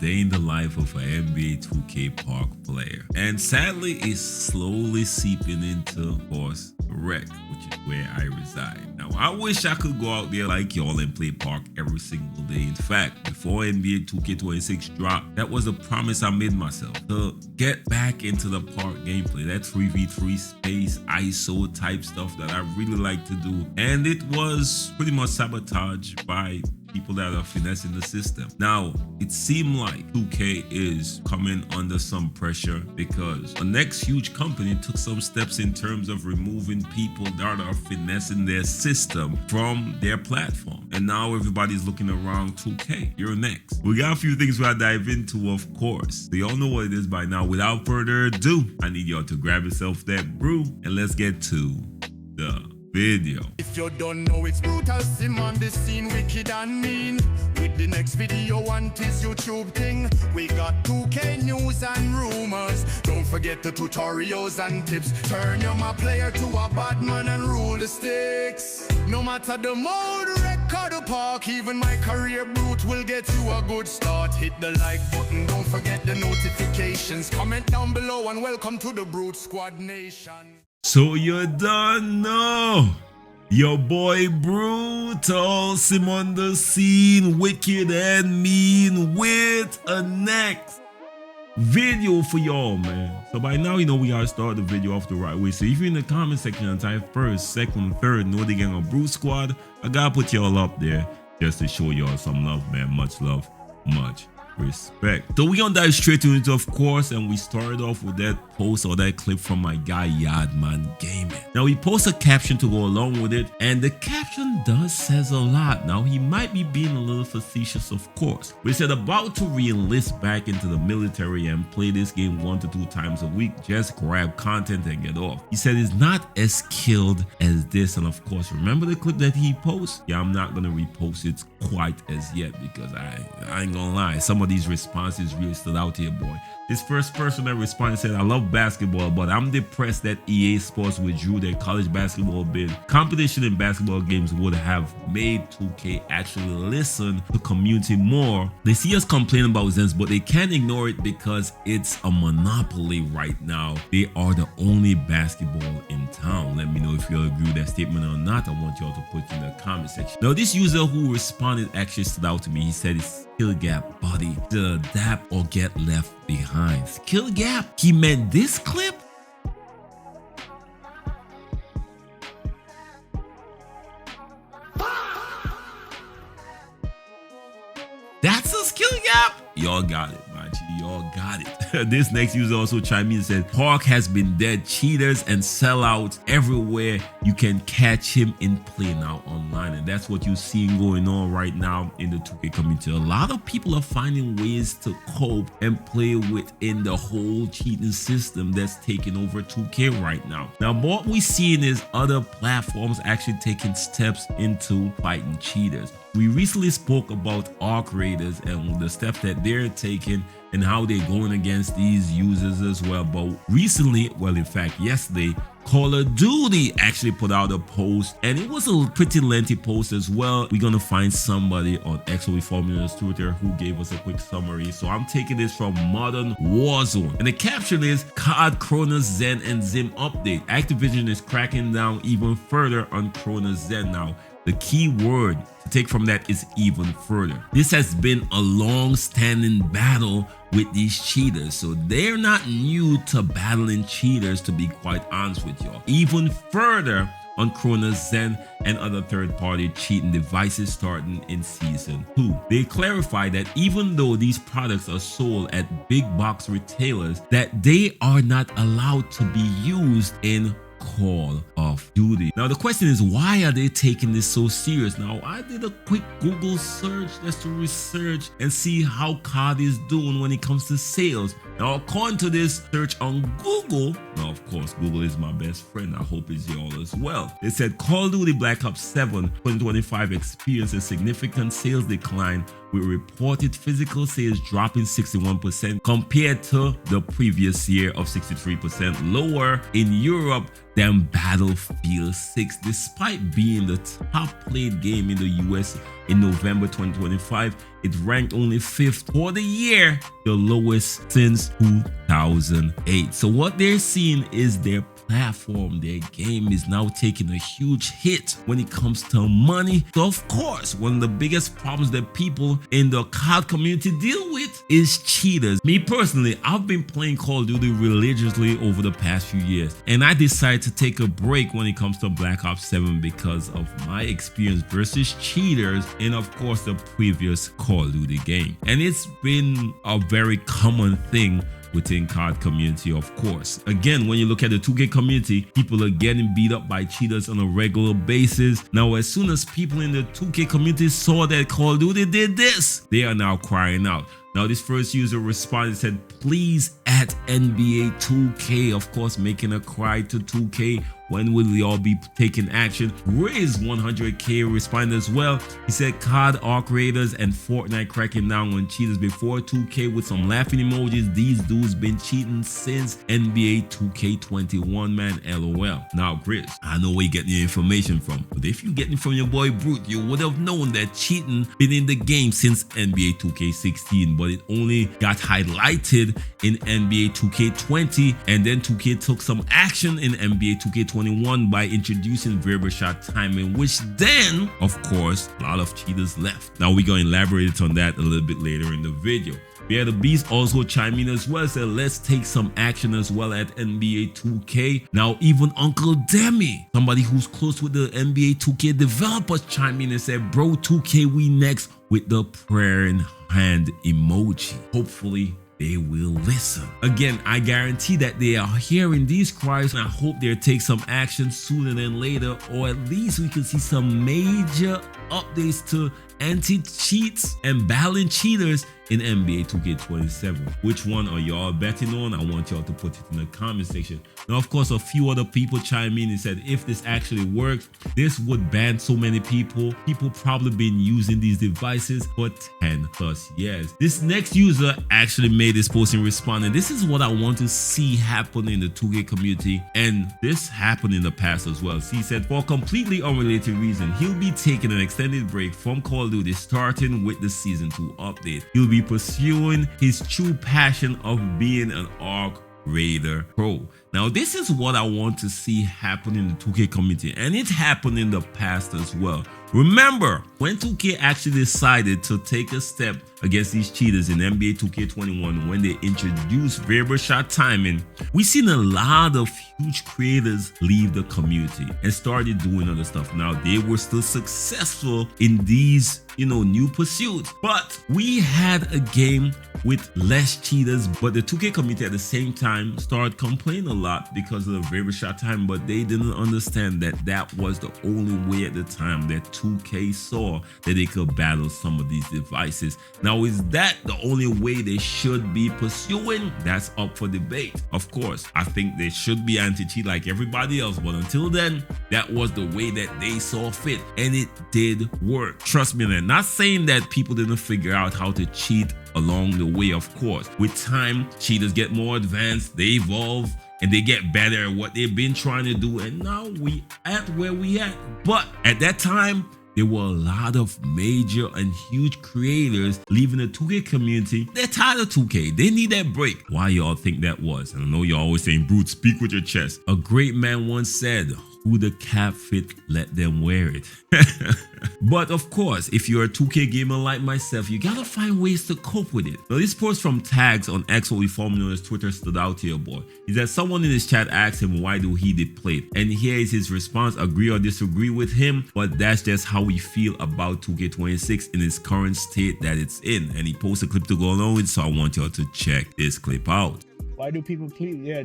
day in the life of an NBA 2K Park player. And sadly, it's slowly seeping into, of course, Rec, which is where I reside. Now, I wish I could go out there like y'all and play Park every single day. In fact, before NBA 2K26 dropped, that was a promise I made myself to get back into the Park gameplay. That 3v3 space, ISO type stuff that I really like to do. And it was pretty much sabotaged by people that are finessing the system. Now, it seemed like 2K is coming under some pressure because the next huge company took some steps in terms of removing people that are finessing their system from their platform. And now everybody's looking around 2K. You're next. We got a few things we gotta dive into, of course. So y'all know what it is by now. Without further ado, I need y'all to grab yourself that brew and let's get to the video. If you don't know, it's brutal sim on the scene, wicked and mean. With the next video on this YouTube thing, we got 2K news and rumors. Don't forget the tutorials and tips. Turn your my player to a bad man and rule the sticks. No matter the mode, record the park, even my career brute will get you a good start. Hit the like button, don't forget the notifications. Comment down below and welcome to the Brute Squad Nation. So you done know your boy Brutal Sim on the scene, wicked and mean, with a next video for y'all, man. So by now you know we gotta start the video off the right way. So if you're in the comment section and type first, second, third, know the gang of Brute Squad, I gotta put y'all up there just to show y'all some love, man. Much love, much respect. So we gonna dive straight into it, of course, and we started off with that post or that clip from my guy Yardman Gaming. Now he posts a caption to go along with it, and the caption does says a lot. Now he might be being a little facetious, of course. We said about to re-enlist back into the military and play this game 1 to 2 times a week, just grab content and get off. He said it's not as skilled as this, and of course, remember the clip that he posts? Yeah, I'm not gonna repost it quite as yet because I ain't gonna lie, some of these responses really stood out here, boy. This first person that responded said, I love basketball, but I'm depressed that EA Sports withdrew their college basketball bid. Competition in basketball games would have made 2K actually listen to community more. They see us complain about Zens, but they can't ignore it because it's a monopoly right now. They are the only basketball in town. Let me know if you agree with that statement or not. I want y'all to put it in the comment section. Now, this user who responded actually stood out to me. He said it's skill gap, buddy. To adapt or get left behind. Skill gap? He meant this clip? That's a skill gap? Y'all got it, my G. Y'all got it. This next user also chimed in and said, Park has been dead. Cheaters and sellouts everywhere. You can catch him in play now online. And that's what you're seeing going on right now in the 2K community. A lot of people are finding ways to cope and play within the whole cheating system that's taking over 2K right now. Now, what we're seeing is other platforms actually taking steps into fighting cheaters. We recently spoke about Arc Raiders and the steps that they're taking and how they're going against these users as well. But recently, well, in fact, yesterday, Call of Duty actually put out a post, and it was a pretty lengthy post as well. We're gonna find somebody on X, or we formerly on Twitter, who gave us a quick summary. So I'm taking this from Modern Warzone, and the caption is COD Cronus Zen and Zim update. Activision is cracking down even further on Cronus Zen. Now, the key word to take from that is even further. This has been a long-standing battle with these cheaters, so they're not new to battling cheaters, to be quite honest with y'all. Even further on Cronus Zen and other third-party cheating devices starting in Season 2. They clarify that even though these products are sold at big box retailers, that they are not allowed to be used in Call of Duty. Now the question is, why are they taking this so serious? Now I did a quick Google search just to research and see how COD is doing when it comes to sales. Now according to this search on Google, now of course Google is my best friend, I hope it's y'all as well. They said Call of Duty Black Ops 7 2025 experienced a significant sales decline, with reported physical sales dropping 61% compared to the previous year of 63% lower in Europe than Battlefield 6, despite being the top played game in the US in November 2025. it ranked only 5th for the year, the lowest since 2008. So what they're seeing is their platform, their game is now taking a huge hit when it comes to money. So of course, one of the biggest problems that people in the COD community deal with is cheaters. Me personally, I've been playing Call of Duty religiously over the past few years, and I decided to take a break when it comes to Black Ops 7 because of my experience versus cheaters in, of course, the previous Call of Duty game. And it's been a very common thing within COD community, of course. Again, when you look at the 2K community, people are getting beat up by cheaters on a regular basis. Now, as soon as people in the 2K community saw that Call of Duty did this, they are now crying out. Now, this first user responded and said, please at NBA 2K, of course, making a cry to 2K. When will we all be taking action? Riz 100K responded as well. He said COD ARC Raiders and Fortnite cracking down on cheaters before 2K with some laughing emojis. These dudes been cheating since NBA 2K21, man, LOL. Now, Grizz, I know where you're getting your information from, but if you're getting from your boy Brute, you would have known that cheating been in the game since NBA 2K16, but it only got highlighted in NBA 2K20, and then 2K took some action in NBA 2K21 by introducing variable shot timing, which then, of course, a lot of cheaters left. Now we're going to elaborate on that a little bit later in the video. Yeah, the Beast also chimed in as well, said let's take some action as well at NBA 2K. Now even Uncle Demi, somebody who's close with the NBA 2K developers, chimed in and said, bro, 2K we next, with the prayer in hand emoji. Hopefully they will listen. Again, I guarantee that they are hearing these cries, and I hope they'll take some action sooner than later, or at least we can see some major updates to anti-cheats and battling cheaters in NBA 2K27. Which one are y'all betting on? I want y'all to put it in the comment section. Now, of course, a few other people chime in and said if this actually works, this would ban so many people. People probably been using these devices for 10 plus years. This next user actually made this post in responding. This is what I want to see happen in the 2K community, and this happened in the past as well. So he said, for a completely unrelated reason, he'll be taking an extended break from Call of Duty starting with the Season 2 update. He'll be pursuing his true passion of being an ARC Raider pro. Now, this is what I want to see happen in the 2K community, and it happened in the past as well. Remember, when 2K actually decided to take a step against these cheaters in NBA 2K21, when they introduced variable shot timing, we seen a lot of huge creators leave the community and started doing other stuff. Now, they were still successful in these, new pursuits, but we had a game with less cheaters, but the 2K community at the same time started complaining a lot because of the variable shot time, but they didn't understand that that was the only way at the time that 2K saw that they could battle some of these devices. Now, is that the only way they should be pursuing? That's up for debate. Of course, I think they should be anti-cheat like everybody else, but until then, that was the way that they saw fit, and it did work. Trust me, man. Not saying that people didn't figure out how to cheat along the way, of course. With time, cheaters get more advanced, they evolve, and they get better at what they've been trying to do, and now we at where we at. But at that time, there were a lot of major and huge creators leaving the 2K community. They're tired of 2K. They need that break. Why y'all think that was? And I know y'all always saying, Brute, speak with your chest. A great man once said, who the cap fit, let them wear it. But of course, if you're a 2K gamer like myself, you gotta find ways to cope with it. Now, this post from Tags on X, what we formerly known as Twitter, stood out to your boy. Is that someone in his chat asked him why do he did play it, and here is his response: agree or disagree with him, but that's just how we feel about 2K26 in its current state that it's in. And he posted a clip to go along with, so I want y'all to check this clip out. Why do people plead? Yeah,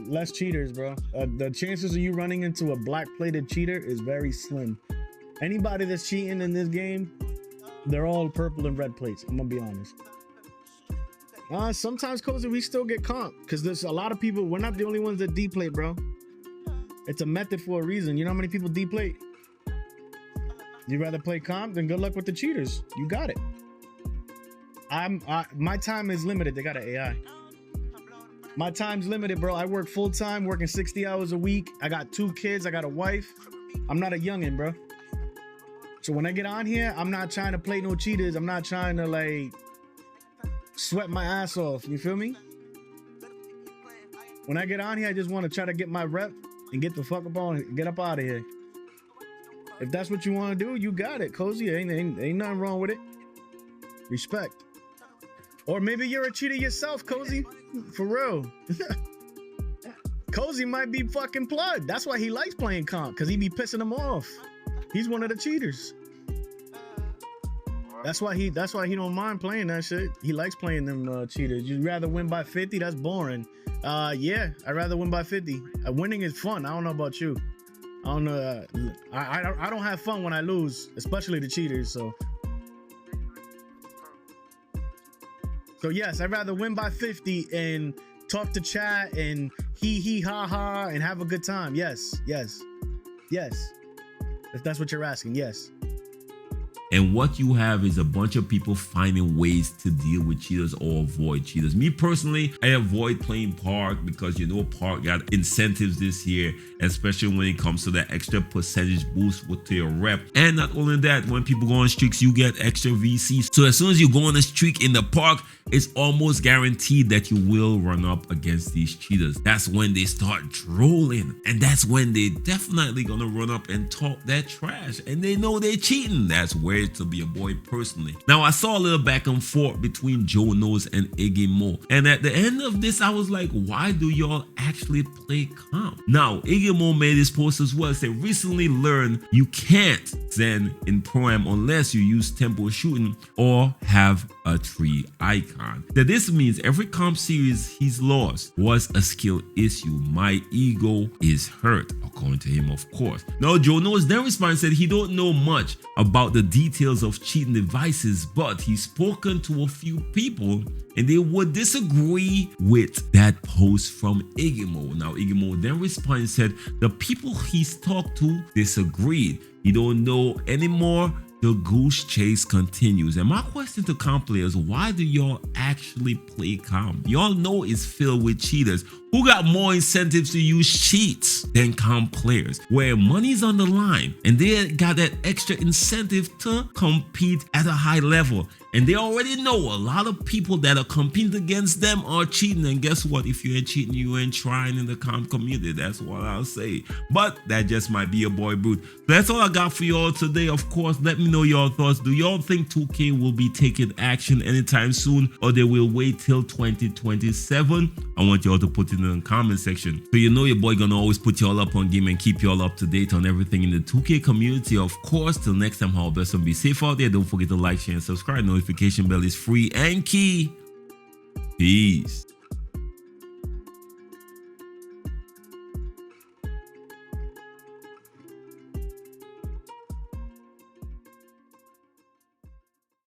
less cheaters, bro. The chances of you running into a black-plated cheater is very slim. Anybody that's cheating in this game, they're all purple and red plates. I'm gonna be honest. Sometimes, Cozy, we still get comp because there's a lot of people. We're not the only ones that deplate, bro. It's a method for a reason. You know how many people deplate? You'd rather play comp? Then good luck with the cheaters. You got it. My time is limited. They got an AI. My time's limited, bro. I work full time, working 60 hours a week. I got 2 kids. I got a wife. I'm not a youngin', bro. So when I get on here, I'm not trying to play no cheaters. I'm not trying to like sweat my ass off. You feel me? When I get on here, I just want to try to get my rep and get the fuck up on, get up out of here. If that's what you want to do, you got it, Cozy. Ain't nothing wrong with it. Respect. Or maybe you're a cheater yourself, Cozy. For real. Cozy might be fucking plugged. That's why he likes playing comp, because he be pissing him off. He's one of the cheaters. That's why he don't mind playing that shit. He likes playing them cheaters. You'd rather win by 50? That's boring. Yeah, I'd rather win by 50. Winning is fun. I don't know about you. I don't know. I don't have fun when I lose, especially the cheaters. So yes, I'd rather win by 50 and talk to chat and hee ha ha and have a good time. Yes. If that's what you're asking, yes. And what you have is a bunch of people finding ways to deal with cheaters or avoid cheaters. Me personally, I avoid playing Park because you know Park got incentives this year, especially when it comes to that extra percentage boost to your rep. And not only that, when people go on streaks, you get extra VCs. So as soon as you go on a streak in the Park, it's almost guaranteed that you will run up against these cheaters. That's when they start trolling. And that's when they definitely gonna run up and talk that trash. And they know they're cheating. That's where to be a boy personally. Now I saw a little back and forth between Joe Knows and Iggy Mo, and at the end of this I was like, why do y'all actually play comp? Now Iggy Mo made his post as well. Say recently learned you can't Zen in Pro-Am unless you use tempo shooting or have a tree icon. That this means every comp series he's lost was a skill issue. My ego is hurt, according to him, of course. Now Joe Knows then responded, said he don't know much about the details of cheating devices, but he's spoken to a few people and they would disagree with that post from Iggy Mo. Now Iggy Mo then responded and said the people he's talked to disagreed. He don't know anymore. The goose chase continues. And my question to comp players, why do y'all actually play comp? Y'all know it's filled with cheaters. Who got more incentives to use cheats than comp players, where money's on the line and they got that extra incentive to compete at a high level? And they already know a lot of people that are competing against them are cheating. And guess what? If you ain't cheating, you ain't trying in the comp community. That's what I'll say. But that just might be a boy brute. That's all I got for y'all today. Of course, let me know your thoughts. Do y'all think 2K will be taking action anytime soon, or they will wait till 2027? I want y'all to put it in the comment section. So you know your boy gonna always put y'all up on game and keep y'all up to date on everything in the 2K community. Of course, till next time, how best and be safe out there. Don't forget to like, share, and subscribe. Notification bell is free and key. Peace.